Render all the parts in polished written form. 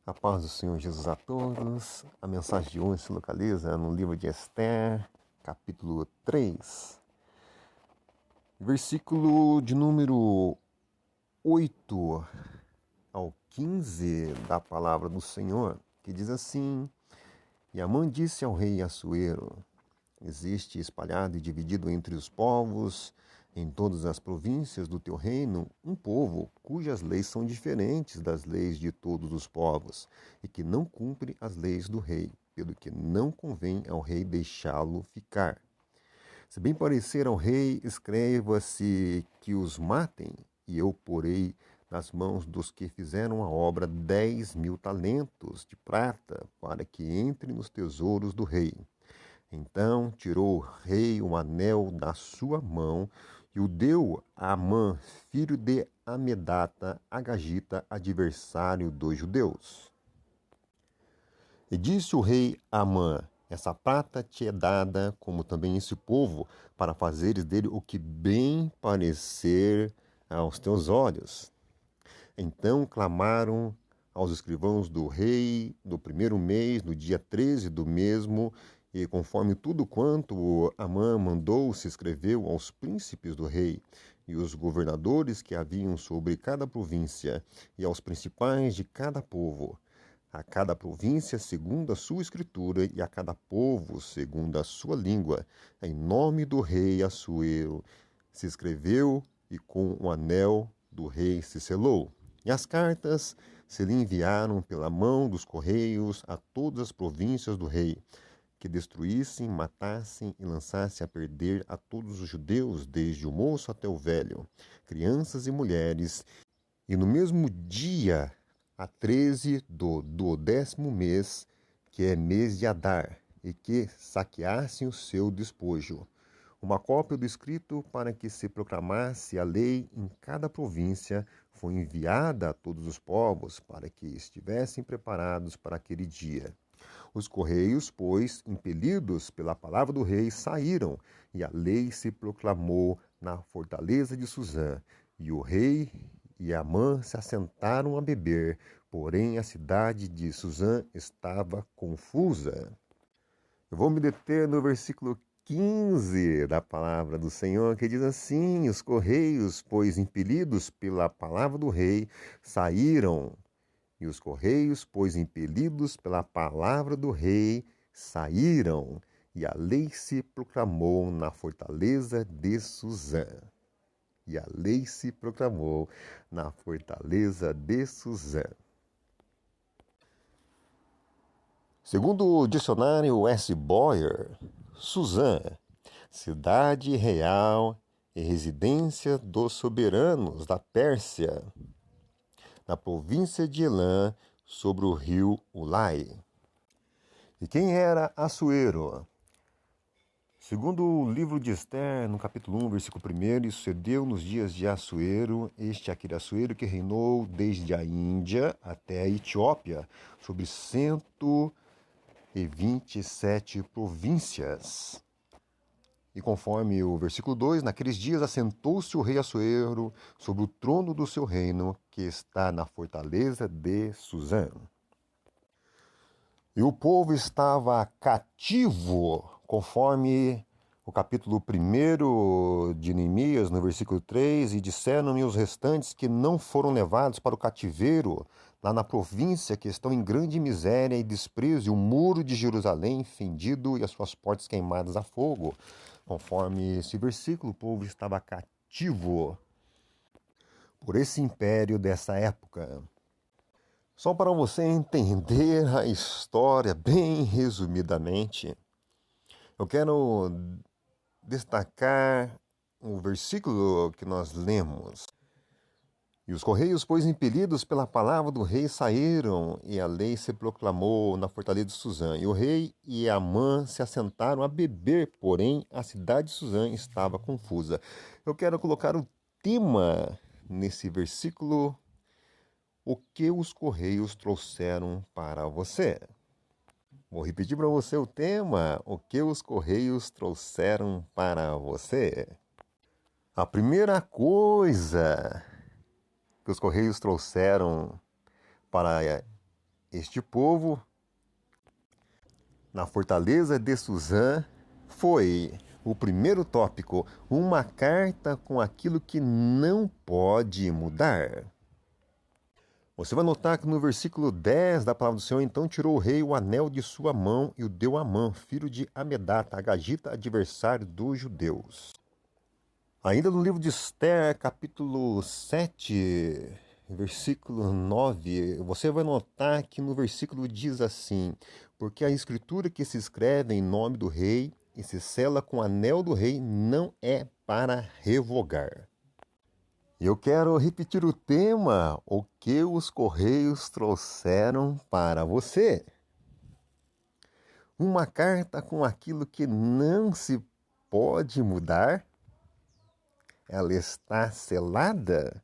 A paz do Senhor Jesus a todos. A mensagem de hoje se localiza no livro de Esther, capítulo 3, versículo de número 8 ao 15 da palavra do Senhor, que diz assim: E Amã disse ao rei Assuero: Existe espalhado e dividido entre os povos, em todas as províncias do teu reino, um povo cujas leis são diferentes das leis de todos os povos, e que não cumpre as leis do rei, pelo que não convém ao rei deixá-lo ficar. Se bem parecer ao rei, escreva-se que os matem, e eu porei nas mãos dos que fizeram a obra 10.000 talentos de prata, para que entre nos tesouros do rei. Então tirou o rei o anel da sua mão e o deu a Amã, filho de Amedata, agagita, adversário dos judeus. E disse o rei a Amã: Essa prata te é dada, como também esse povo, para fazeres dele o que bem parecer aos teus olhos. Então clamaram aos escrivãos do rei do primeiro mês, no dia 13 do mesmo, e conforme tudo quanto Amã mandou, se escreveu aos príncipes do rei, e os governadores que haviam sobre cada província, e aos principais de cada povo, a cada província segundo a sua escritura, e a cada povo segundo a sua língua, em nome do rei Assuero, se escreveu, e com o anel do rei se selou. E as cartas se lhe enviaram pela mão dos correios a todas as províncias do rei, que destruíssem, matassem e lançassem a perder a todos os judeus, desde o moço até o velho, crianças e mulheres. E no mesmo dia, a 13 do 12º mês, que é mês de Adar, e que saqueassem o seu despojo. Uma cópia do escrito para que se proclamasse a lei em cada província foi enviada a todos os povos para que estivessem preparados para aquele dia. Os correios, pois, impelidos pela palavra do rei, saíram, e a lei se proclamou na fortaleza de Suzã. E o rei e Amã se assentaram a beber, porém a cidade de Suzã estava confusa. Eu vou me deter no versículo 15 da palavra do Senhor, que diz assim: Os correios, pois impelidos pela palavra do rei, saíram. E os correios, pois impelidos pela palavra do rei, saíram. E a lei se proclamou na fortaleza de Suzã. E a lei se proclamou na fortaleza de Suzã. Segundo o dicionário S. Boyer, Suzã, cidade real e residência dos soberanos da Pérsia, na província de Elã, sobre o rio Ulai. E quem era Assuero? Segundo o livro de Esther, no capítulo 1, versículo 1, isso sucedeu nos dias de Assuero, aquele Assuero que reinou desde a Índia até a Etiópia, sobre 127 províncias. E conforme o versículo 2, naqueles dias assentou-se o rei Assuero sobre o trono do seu reino, que está na fortaleza de Suzã. E o povo estava cativo, conforme o capítulo 1 de Neemias, no versículo 3, e disseram-me os restantes que não foram levados para o cativeiro, lá na província, que estão em grande miséria e desprezo, e o muro de Jerusalém fendido e as suas portas queimadas a fogo. Conforme esse versículo, o povo estava cativo por esse império dessa época. Só para você entender a história bem resumidamente, eu quero destacar o versículo que nós lemos. E os correios, pois, impelidos pela palavra do rei, saíram, e a lei se proclamou na fortaleza de Suzã. E o rei e Amã se assentaram a beber, porém a cidade de Suzã estava confusa. Eu quero colocar o tema nesse versículo: o que os correios trouxeram para você. Vou repetir para você o tema: o que os correios trouxeram para você. A primeira coisa que os correios trouxeram para este povo na fortaleza de Suzã foi o primeiro tópico, uma carta com aquilo que não pode mudar. Você vai notar que no versículo 10 da palavra do Senhor, então tirou o rei o anel de sua mão e o deu a Amã, filho de Amedata, agagita, adversário dos judeus. Ainda no livro de Esther, capítulo 7, versículo 9, você vai notar que no versículo diz assim: porque a escritura que se escreve em nome do rei e se sela com o anel do rei não é para revogar. Eu quero repetir o tema, o que os correios trouxeram para você. Uma carta com aquilo que não se pode mudar. Ela está selada.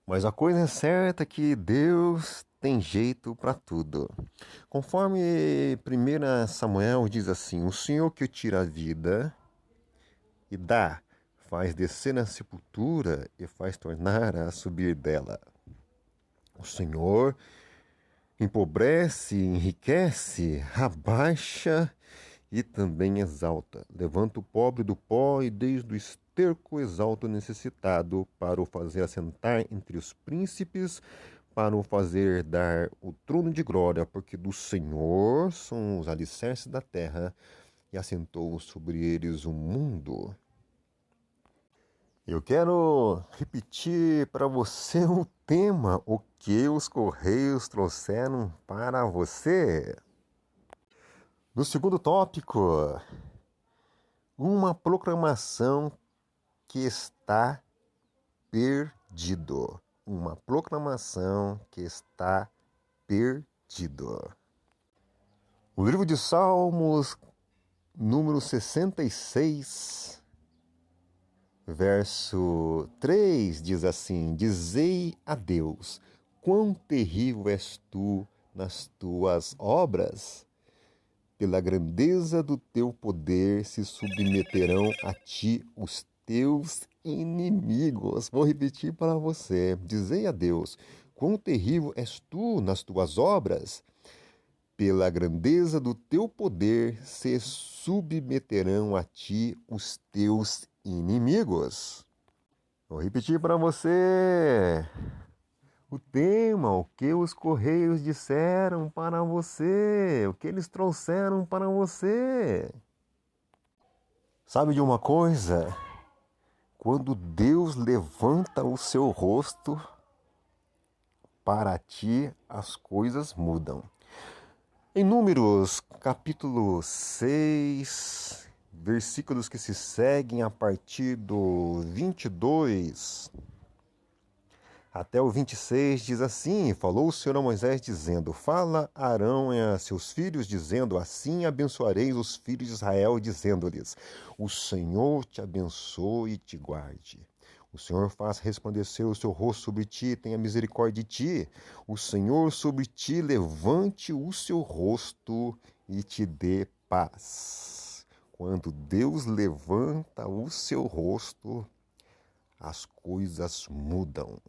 Mas a coisa é certa é que Deus tem jeito para tudo. Conforme 1 Samuel diz assim: o Senhor que tira a vida e dá, faz descer na sepultura e faz tornar a subir dela. O Senhor empobrece, enriquece, abaixa e também exalta. Levanta o pobre do pó e desde o esterco exalta o necessitado, para o fazer assentar entre os príncipes, para o fazer dar o trono de glória, porque do Senhor são os alicerces da terra e assentou sobre eles o mundo. Eu quero repetir para você o tema, o que os correios trouxeram para você. No segundo tópico, uma proclamação que está perdido. Uma proclamação que está perdido. O livro de Salmos, número 66, verso 3 diz assim: dizei a Deus, quão terrível és tu nas tuas obras. Pela grandeza do teu poder se submeterão a ti os teus inimigos. Vou repetir para você. Dizei a Deus, quão terrível és tu nas tuas obras. Pela grandeza do teu poder se submeterão a ti os teus inimigos. Vou repetir para você. O tema, o que os correios disseram para você, o que eles trouxeram para você. Sabe de uma coisa? Quando Deus levanta o seu rosto para ti, as coisas mudam. Em Números, capítulo 6, versículos que se seguem a partir do 22 até o 26 diz assim: falou o Senhor a Moisés dizendo, fala a Arão e a seus filhos dizendo, assim abençoareis os filhos de Israel, dizendo-lhes, o Senhor te abençoe e te guarde. O Senhor faz resplandecer o seu rosto sobre ti e tenha misericórdia de ti. O Senhor sobre ti levante o seu rosto e te dê paz. Quando Deus levanta o seu rosto, as coisas mudam.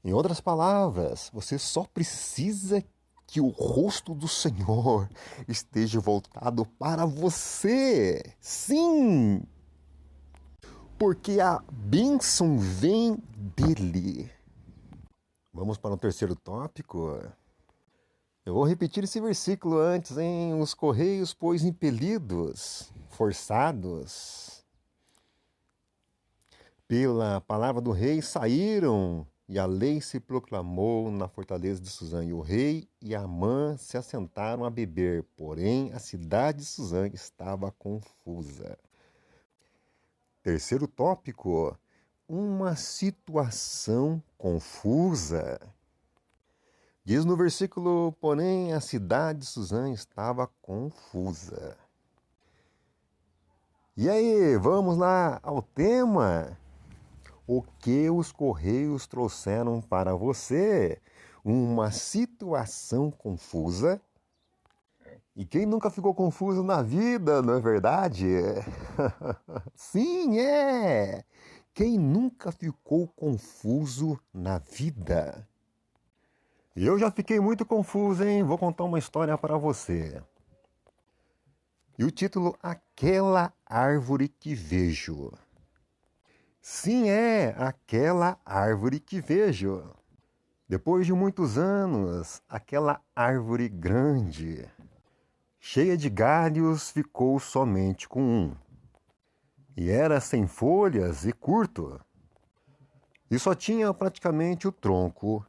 Em outras palavras, você só precisa que o rosto do Senhor esteja voltado para você. Sim! Porque a bênção vem dele. Vamos para o terceiro tópico. Eu vou repetir esse versículo antes, hein? Os correios, pois impelidos, forçados pela palavra do rei, saíram. E a lei se proclamou na fortaleza de Suzã, e o rei e Amã se assentaram a beber, porém a cidade de Suzã estava confusa. Terceiro tópico, uma situação confusa. Diz no versículo, porém a cidade de Suzã estava confusa. E aí, vamos lá ao tema? O que os correios trouxeram para você? Uma situação confusa. E quem nunca ficou confuso na vida, não é verdade? Sim, é! Quem nunca ficou confuso na vida? Eu já fiquei muito confuso, hein? Vou contar uma história para você. E o título, Aquela Árvore que Vejo. Sim, é aquela árvore que vejo. Depois de muitos anos, aquela árvore grande, cheia de galhos, ficou somente com um. E era sem folhas e curto. E só tinha praticamente o tronco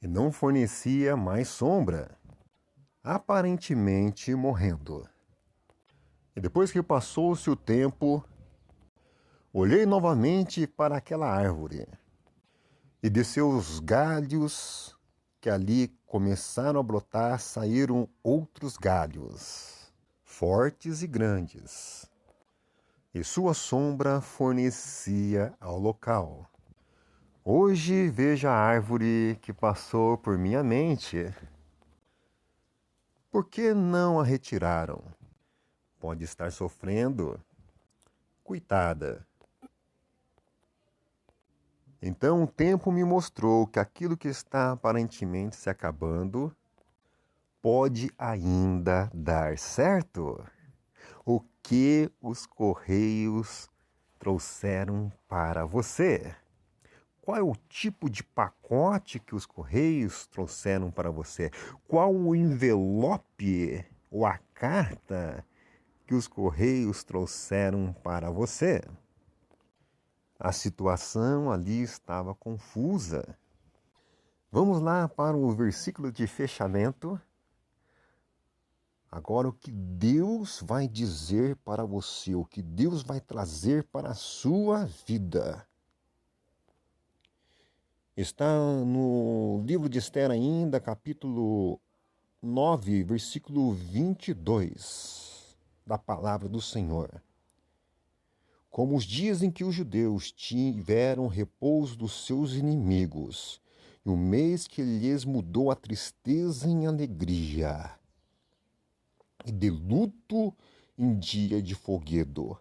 e não fornecia mais sombra, aparentemente morrendo. E depois que passou-se o tempo, olhei novamente para aquela árvore e de seus galhos que ali começaram a brotar saíram outros galhos, fortes e grandes, e sua sombra fornecia ao local. Hoje vejo a árvore que passou por minha mente. Por que não a retiraram? Pode estar sofrendo. Coitada. Então o tempo me mostrou que aquilo que está aparentemente se acabando pode ainda dar certo. O que os correios trouxeram para você? Qual é o tipo de pacote que os correios trouxeram para você? Qual o envelope ou a carta que os correios trouxeram para você? A situação ali estava confusa. Vamos lá para o versículo de fechamento. Agora, o que Deus vai dizer para você, o que Deus vai trazer para a sua vida. Está no livro de Esther ainda, capítulo 9, versículo 22, da palavra do Senhor. Como os dias em que os judeus tiveram repouso dos seus inimigos, e o mês que lhes mudou a tristeza em alegria, e de luto em dia de folguedo,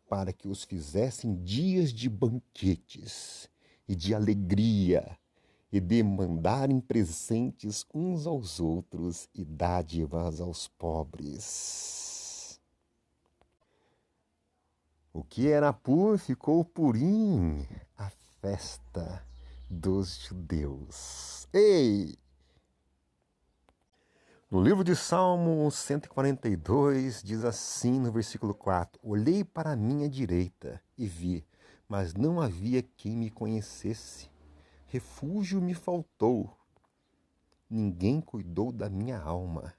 para que os fizessem dias de banquetes e de alegria, e de mandarem presentes uns aos outros e dádivas aos pobres. O que era pur ficou purim, a festa dos judeus. Ei! No livro de Salmo 142, diz assim no versículo 4: Olhei para a minha direita e vi, mas não havia quem me conhecesse. Refúgio me faltou. Ninguém cuidou da minha alma.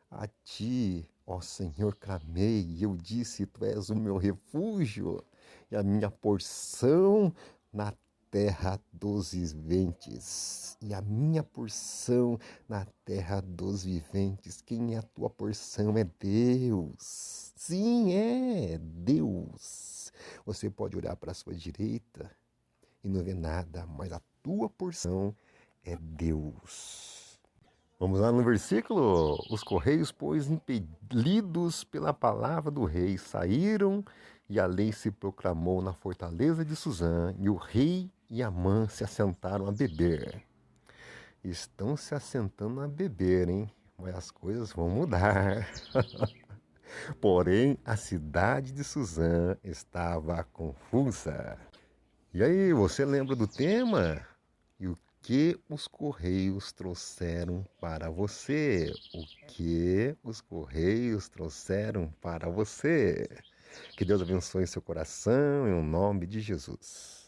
A ti, ó Senhor, clamei, e eu disse, tu és o meu refúgio e a minha porção na terra dos viventes. E a minha porção na terra dos viventes. Quem é a tua porção? É Deus. Sim, é Deus. Você pode olhar para a sua direita e não ver nada, mas a tua porção é Deus. Vamos lá no versículo. Os correios, pois, impelidos pela palavra do rei, saíram e a lei se proclamou na fortaleza de Suzã, e o rei e Amã se assentaram a beber. Estão se assentando a beber, hein? Mas as coisas vão mudar. Porém, a cidade de Suzã estava confusa. E aí, você lembra do tema? E o que os correios trouxeram para você? O que os correios trouxeram para você? Que Deus abençoe seu coração em nome de Jesus.